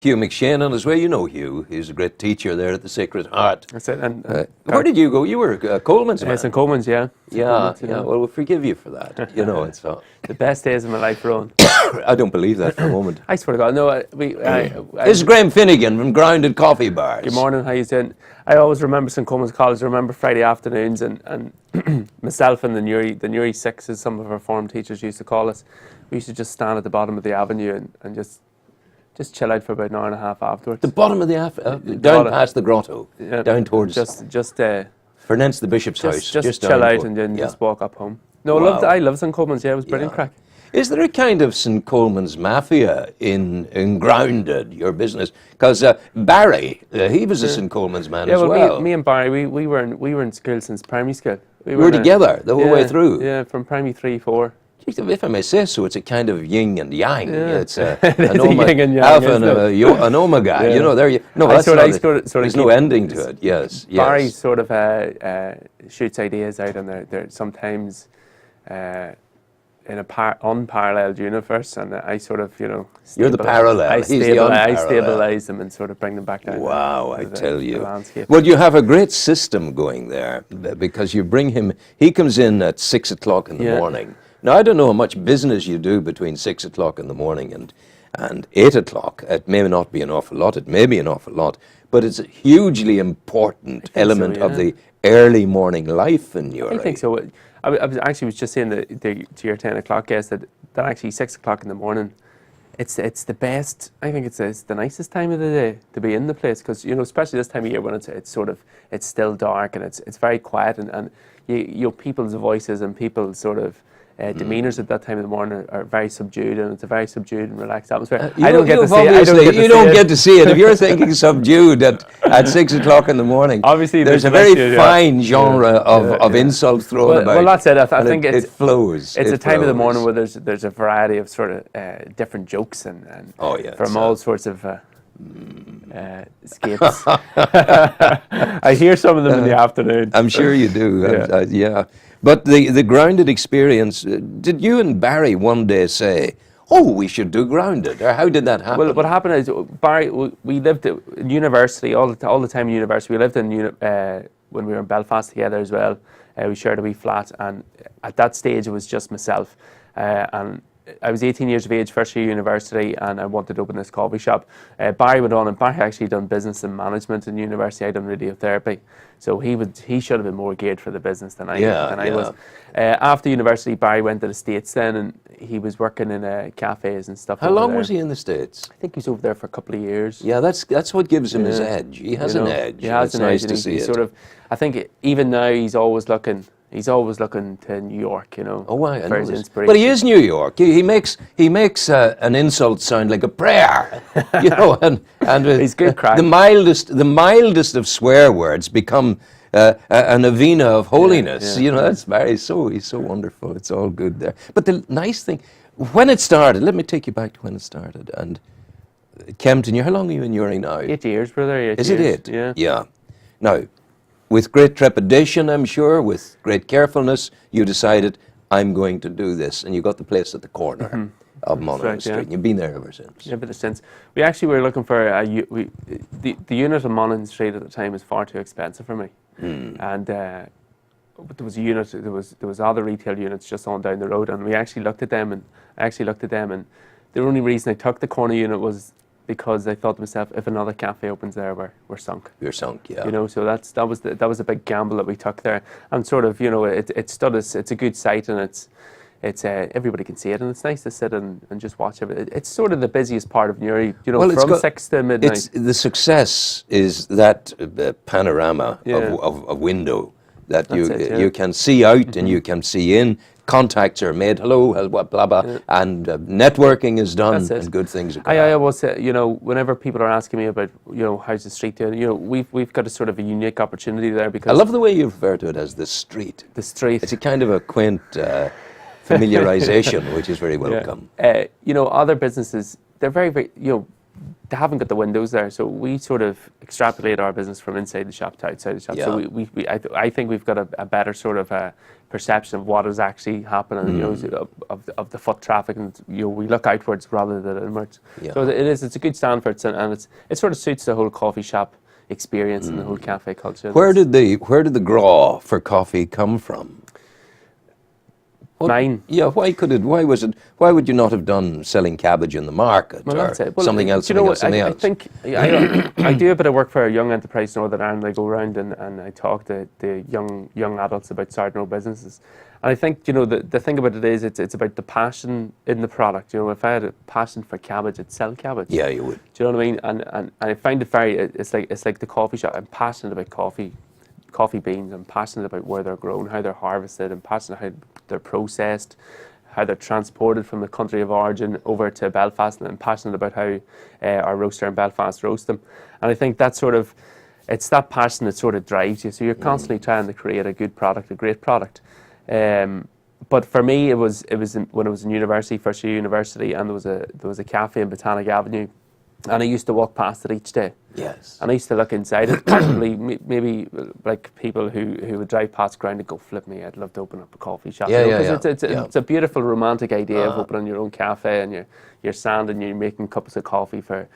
Hugh McShane on his way. You know Hugh. He's a great teacher there at the Sacred Heart. That's it. And where did you go? You were Coleman's man. St. Coleman's, yeah. Yeah. Well, we'll forgive you for that. You know, it's the best days of my life, Ron. I don't believe that for a moment. I swear to God, no. This is Graeme Finnegan from Grounded Coffee Bars. Good morning. How you doing? I always remember St. Coleman's College. I remember Friday afternoons, and myself and the Newry Six, as some of our form teachers used to call us, we used to just stand at the bottom of the avenue and just chill out for about an hour and a half afterwards. The bottom of the down past the grotto, down towards for Nance the Bishop's house. Just chill out and then just walk up home. No, wow. I loved St. Coleman's. Yeah, it was brilliant crack. Is there a kind of St. Coleman's mafia in Grounded, your business? Because Barry, he was a St. Coleman's man as well. Me and Barry, we were in school since primary school. We were together the whole way through. Yeah, from primary 3, 4. If I may say so, it's a kind of yin and yang. Yeah. It's an alpha and an omega. Yeah. You know, there's no ending to it. Yes. Barry sort of shoots ideas out, and they're sometimes in a unparalleled universe, and I sort of, you're the parallel. I stabilize them and sort of bring them back down. Wow, I tell you. Landscape. Well, you have a great system going there, because you bring him. He comes in at 6 o'clock in the morning. Now, I don't know how much business you do between 6 o'clock in the morning and 8 o'clock. It may not be an awful lot. It may be an awful lot. But it's a hugely important element of the early morning life in your life. I think so. I was just saying to your 10 o'clock guest that actually 6 o'clock in the morning, it's the best. I think it's the nicest time of the day to be in the place, because especially this time of year when it's still dark and it's very quiet, and people's voices and people's sort of demeanours at that time of the morning are very subdued, and it's a very subdued and relaxed atmosphere. You don't get to see it. If you're thinking subdued at 6 o'clock in the morning, obviously there's a very fine genre of insult thrown about. Well, that's it. I think it flows. It's a time of the morning where there's a variety of sort of different jokes and from all sorts of escapes. I hear some of them in the afternoon. I'm sure you do. Yeah. But the Grounded experience, did you and Barry one day say, oh, we should do Grounded? Or how did that happen? Well, what happened is, Barry, we lived in university, all the time in university. We lived in when we were in Belfast together as well. We shared a wee flat, and at that stage it was just myself. And I was 18 years of age, first year university, and I wanted to open this coffee shop. Barry went on, and Barry actually done business and management in university. I done radiotherapy, so he should have been more geared for the business than I was. After university, Barry went to the States then, and he was working in cafes and stuff. How long was he in the States? I think he was over there for a couple of years. Yeah, that's what gives him his edge. He has an edge. He has an edge. It's nice to see it. Sort of, I think even now he's always looking to New York, Oh, why? for his inspiration. But he is New York. He makes an insult sound like a prayer, and he's good crack. The mildest of swear words become a novena of holiness. That's he's so wonderful. It's all good there. But the nice thing, when it started, let me take you back to when it started. And Kempton, how long are you in Newry now? 8 years, brother. 8 years. Is it 8? Yeah. Yeah. Now, with great trepidation, I'm sure, with great carefulness, you decided, I'm going to do this. And you got the place at the corner of Monaghan Street. And you've been there ever since. Ever since. We actually were looking for the unit on Monaghan Street at the time was far too expensive for me. And there was a unit, there was other retail units just on down the road, and we actually looked at them, and the only reason I took the corner unit was because I thought to myself, if another cafe opens there, we're sunk. You're sunk, yeah. So that was a big gamble that we took there, and sort of, it's a good site, and it's everybody can see it, and it's nice to sit and just watch it. It's sort of the busiest part of Newry, from 6 to midnight. The success is that panorama of window that you can see out and you can see in. Contacts are made, hello, blah, blah, and networking is done, and good things are going on. I always say, whenever people are asking me about, how's the street doing, we've got a sort of a unique opportunity there, because I love the way you refer to it as the street. The street. It's a kind of a quaint familiarization, which is very welcome. Other businesses, they're very, very, they haven't got the windows there, so we sort of extrapolate our business from inside the shop to outside the shop. So I think we've got a better sort of perception of what is actually happening, you know, of the foot traffic, and you know, we look outwards rather than inwards. Yeah. So it's a good stand for it, and it sort of suits the whole coffee shop experience and the whole cafe culture. Where did the graw for coffee come from? Mine. Yeah, why would you not have done selling cabbage in the market Well, or that's it. Well, something else? You know, something I else? think I do a bit of work for a young enterprise in Northern Ireland. I go around and I talk to the young adults about starting their own businesses. And I think, you know, the thing about it is it's about the passion in the product. You know, if I had a passion for cabbage, I'd sell cabbage. Yeah, you would. Do you know what I mean? And I find it it's like the coffee shop. I'm passionate about coffee beans. I'm passionate about where they're grown, how they're harvested. I'm passionate how they're processed, how they're transported from the country of origin over to Belfast, and I'm passionate about how our roaster in Belfast roasts them. And I think it's that passion that sort of drives you. So you're constantly trying to create a good product, a great product. But for me, it was when I was in university, first year university, and there was a cafe in Botanic Avenue, and I used to walk past it each day. Yes. And I used to look inside it. Possibly, maybe like people who would drive past ground and go, flip me, I'd love to open up a coffee shop. Yeah, you know, yeah, it's a beautiful romantic idea of opening your own cafe, and you're sanding, you're making cups of coffee for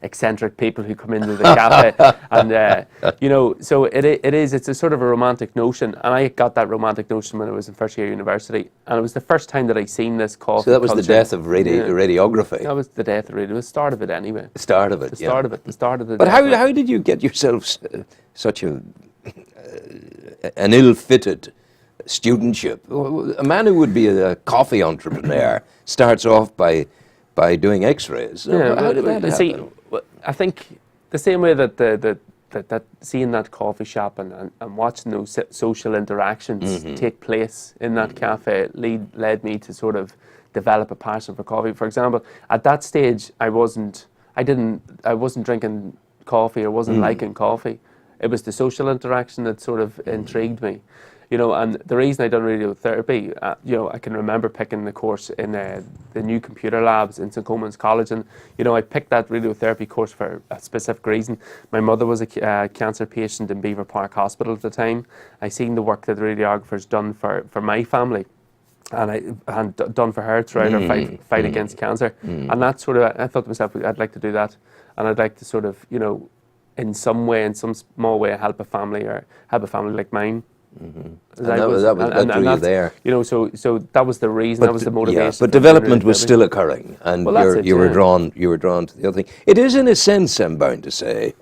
eccentric people who come into the cafe. And, you know, so it's a sort of a romantic notion. And I got that romantic notion when I was in first year university. And it was the first time that I seen this coffee So that was culture. the death of radiography. That was the death of radio. It was the start of it anyway. The start of it, The start of it. The start of the But death of it. how did you get yourself such an ill-fitted studentship? A man who would be a coffee entrepreneur starts off by doing X-rays. Yeah, How did that happen? see, I think the same way that seeing that coffee shop and watching those social interactions take place in that cafe led me to sort of develop a passion for coffee. For example, at that stage, I wasn't drinking coffee or wasn't liking coffee. It was the social interaction that sort of intrigued me. You know, and the reason I done radiotherapy, you know, I can remember picking the course in the new computer labs in St. Coleman's College, and you know, I picked that radiotherapy course for a specific reason. My mother was a cancer patient in Beaver Park Hospital at the time. I seen the work that the radiographers done for my family, and I had done for her throughout her fight against cancer, and that sort of, I thought to myself, I'd like to do that, and I'd like to sort of, you know, in some way, in some small way, help a family like mine. And that drew you there. You know, so that was the reason, that was the motivation. Yeah, but development was still occurring, and you were drawn to the other thing. It is, in a sense, I'm bound to say,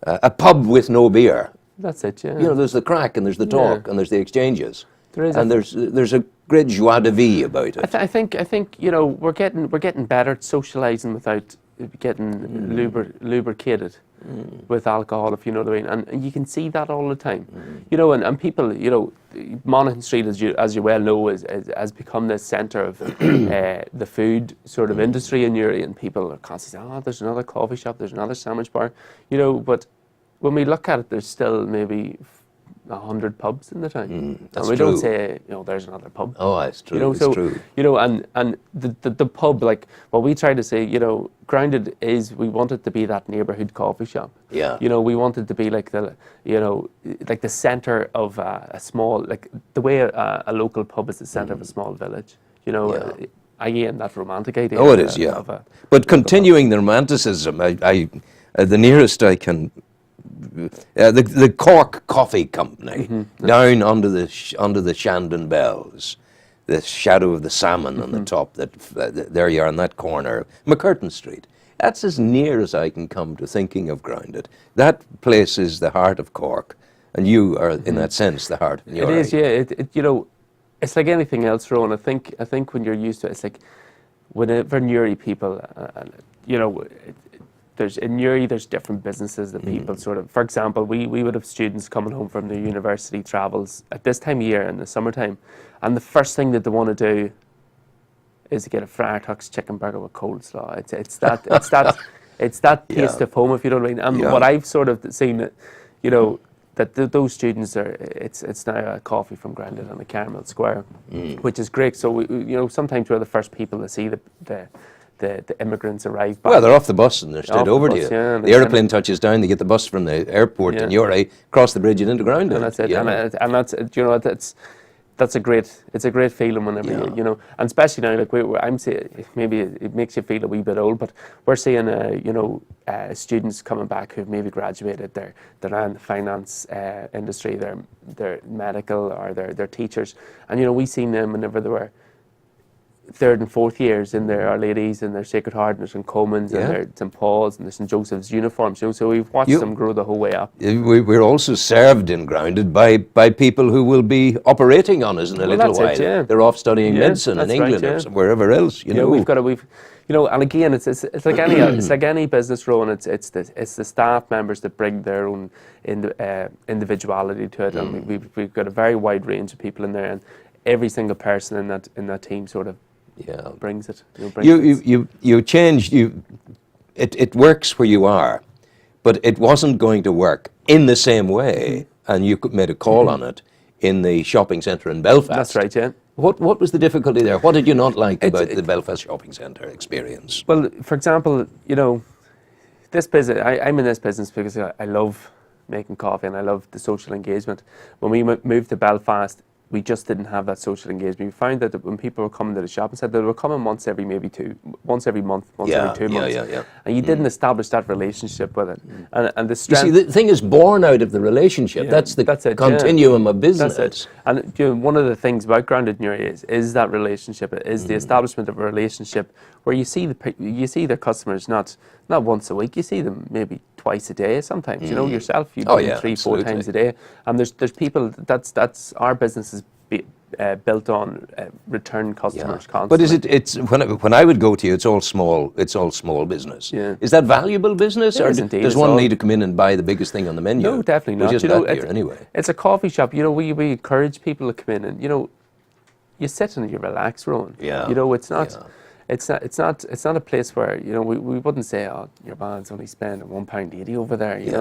a pub with no beer. That's it, yeah. You know, there's the crack, and there's the talk, and there's the exchanges. There is, and there's a great joie de vivre about it. I think you know, we're getting better at socialising without getting lubricated with alcohol, if you know what I mean, and you can see that all the time. You know, and people, you know, Monaghan Street, as you well know, has become the centre of the food sort of industry in Uri, and people are constantly saying, oh, there's another coffee shop, there's another sandwich bar, you know, but when we look at it, there's still maybe 100 pubs in the town. That's and we true. don't say, you know, there's another pub. Oh, it's true. You know, it's so, true. You know, and the pub, like, what we try to say, you know, Grounded is, we want it to be that neighbourhood coffee shop. Yeah. You know, we want it to be like the, you know, like the centre of a small, like the way a local pub is the centre of a small village. You know, again, that romantic idea. Oh, it is, yeah. But continuing the romanticism, the nearest I can. The Cork Coffee Company, down under the Shandon Bells, the shadow of the salmon on the top. There you are in that corner, McCurtain Street. That's as near as I can come to thinking of Grounded. That place is the heart of Cork, and you are, in that sense, the heart. It is, yeah. You know, it's like anything else, Rowan. I think when you're used to it, it's like whenever Newry people, you know. In Newry, there's different businesses that people sort of, for example, we would have students coming home from their university travels at this time of year in the summertime, and the first thing that they want to do is to get a Friar Tuck's chicken burger with coleslaw. It's that taste of home, if you know what I mean. And what I've sort of seen, you know, that those students are, it's now a coffee from Grounded on the Carmel Square, which is great. So you know, sometimes we're the first people to see the immigrants arrive back. Well, they're off the bus and they're straight over to you. Yeah, the aeroplane touches down, they get the bus from the airport in Newry, cross the bridge and into Grounded. And that's it. And that's, you know, it's a great feeling whenever you know, and especially now, like I'm saying, maybe it makes you feel a wee bit old, but we're seeing students coming back who've maybe graduated, they're in the finance industry, they're medical, or they're teachers, and we seen them whenever they were third and fourth years in their Our Ladies and their Sacred Heart and their St. Coleman's and their St. Paul's and their St. Joseph's uniforms. So we've watched them grow the whole way up. We're also served and grounded by people who will be operating on us in a little while. They're off studying medicine in England or wherever else. We've got and again, it's like any it's like any business role, and it's the staff members that bring their own individuality to it, and we've got a very wide range of people in there, and every single person in that team sort of brings it. You changed. It works where you are, but it wasn't going to work in the same way, and you made a call on it in the shopping centre in Belfast. That's right. Yeah. What was the difficulty there? What did you not like about the Belfast shopping centre experience? Well, for example, this business. I'm in this business because I love making coffee and I love the social engagement. When we moved to Belfast, we just didn't have that social engagement. We found that when people were coming to the shop and said they were coming once every month, once every 2 months, and you didn't establish that relationship with it. And the strength. You see, the thing is born out of the relationship. That's it, continuum of business. That's it. And one of the things about Grounded Newry is that relationship. It is the establishment of a relationship where you see the customers not once a week. You see them maybe twice a day. Sometimes yourself you do 3-4 times a day. And there's people that's our business is built on return customers constantly. But is it's when I would go to you, it's all small business. Yeah. Is that valuable business, or does one need to come in and buy the biggest thing on the menu? No, definitely not. Just here anyway. It's a coffee shop. We encourage people to come in and you sit and you relax, Rowan. Yeah. It's not. Yeah. It's not a place where we wouldn't say, oh, your man's only spending £1.80 over there. We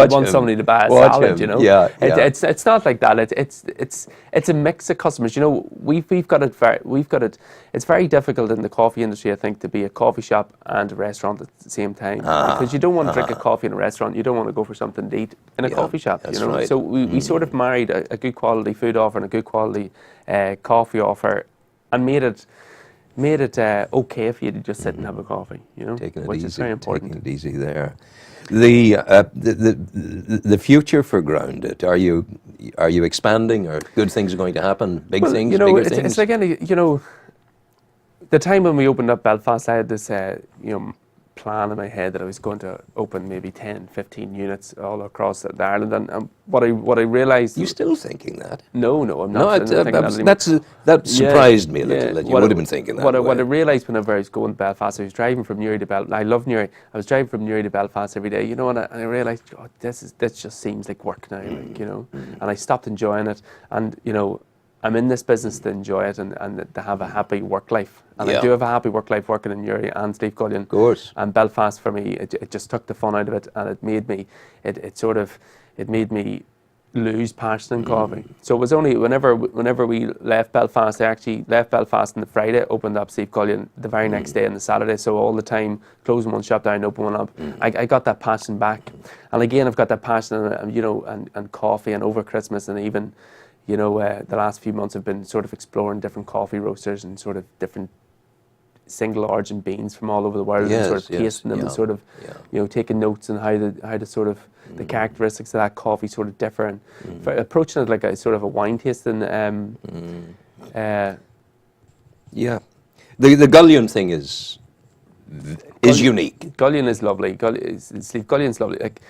want somebody to buy a salad. It's not like that. It's a mix of customers. We've got it. It's very difficult in the coffee industry, I think, to be a coffee shop and a restaurant at the same time, because you don't want to drink a coffee in a restaurant. You don't want to go for something to eat in a coffee shop. Right. So we sort of married a good quality food offer and a good quality coffee offer, and made it okay for you to just sit and have a coffee, which is very important. Taking it easy there. The future for Grounded, are you expanding, or good things are going to happen? Bigger things. It's like any, the time when we opened up Belfast, I had this plan in my head that I was going to open maybe 10, 15 units all across Ireland, and what I realised. You still thinking that? No, I'm not. That surprised me a little. That you would have been thinking that. What I realised whenever I was going to Belfast, I was driving from Newry to Belfast. I love Newry. I was driving from Newry to Belfast every day, and I realised, this just seems like work now, and I stopped enjoying it, and I'm in this business to enjoy it and to have a happy work life. And I do have a happy work life working in Newry and Slieve Gullion. Of course. And Belfast, for me, it just took the fun out of it, and it made me, it made me lose passion in coffee. So it was only whenever we left Belfast, I actually left Belfast on the Friday, opened up Slieve Gullion the very next day on the Saturday. So all the time, closing one shop down, open one up. I got that passion back. And again, I've got that passion, and coffee, and over Christmas, and even, the last few months have been sort of exploring different coffee roasters and sort of different single origin beans from all over the world, and sort of tasting them and sort of, taking notes on how the sort of the characteristics of that coffee sort of differ, and approaching it like a sort of a wine tasting. The Gullion thing is unique. Gullion is lovely. Slieve Gullion's lovely. Like,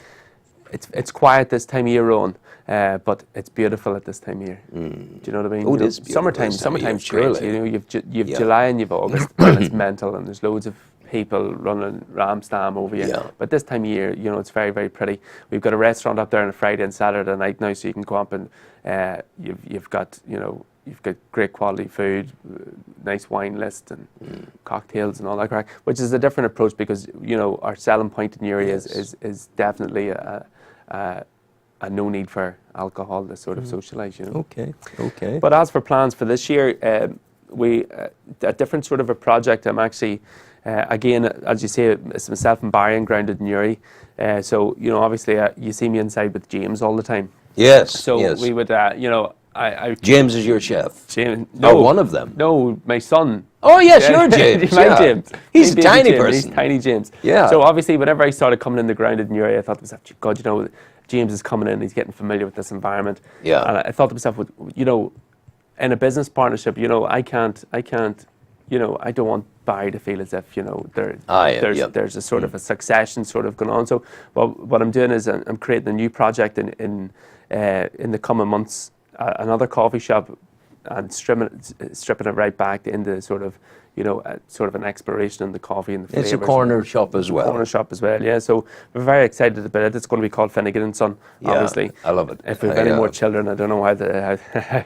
it's quiet this time of year, Rowan, but it's beautiful at this time of year. Do you know what I mean? Oh, it is beautiful. Summertime's great. You've July and you've August, and it's mental, and there's loads of people running Ramstam over you. But this time of year, it's very, very pretty. We've got a restaurant up there on a Friday and Saturday night now, so you can go up and you've got great quality food, nice wine list, and cocktails and all that crack, which is a different approach, because our selling point in Newry is definitely a no need for alcohol to sort of socialise. Okay. But as for plans for this year, a different sort of a project. I'm actually again, as you say, it's myself and Barry and Grounded in Newry. So obviously you see me inside with James all the time. Yes. So yes. we would, I James is your chef. James, Or one of them. No, my son. Oh yes, you're James. My yeah. James. He's a My baby tiny James, person. He's tiny James. Yeah. So obviously, whenever I started coming in the grounded in your area, I thought to myself, God, James is coming in. He's getting familiar with this environment. Yeah. And I thought to myself, in a business partnership, I can't, I don't want Barry to feel as if there's a sort of a succession sort of going on. So what I'm doing is I'm creating a new project in the coming months, another coffee shop, and stripping it right back into sort of an exploration in the coffee and the flavors. It's a corner shop as well. Corner shop as well, yeah. So we're very excited about it. It's going to be called Finnegan and Son, obviously. I love it. If we have any more children, I don't know how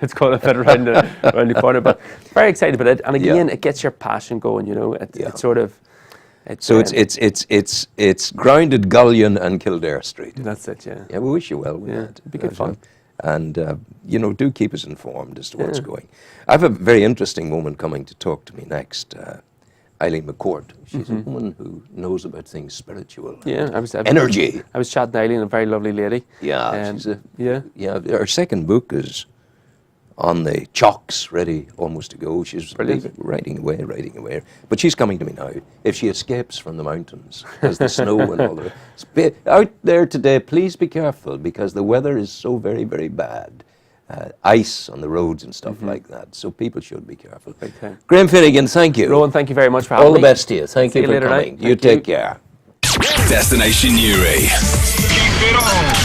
it's going to fit around the corner, but very excited about it. And again, it gets your passion going. It's sort of. It's grounded Gullion and Kildare Street. That's it, yeah. Yeah, we wish you well with that. It'd be good fun. And, do keep us informed as to what's going. I have a very interesting woman coming to talk to me next, Eileen McCourt. She's a woman who knows about things spiritual. Yeah, energy. I was chatting to Eileen, a very lovely lady. Yeah, her second book is on the chocks, ready almost to go. She's writing away. But she's coming to me now. If she escapes from the mountains, as the snow and all the rest. Out there today, please be careful because the weather is so very, very bad. Ice on the roads and stuff like that. So people should be careful. Okay. Graeme Finnegan, thank you. Rowan, thank you very much for having me. All the best to you. Thank you for later coming. night. You take care. Destination Newry.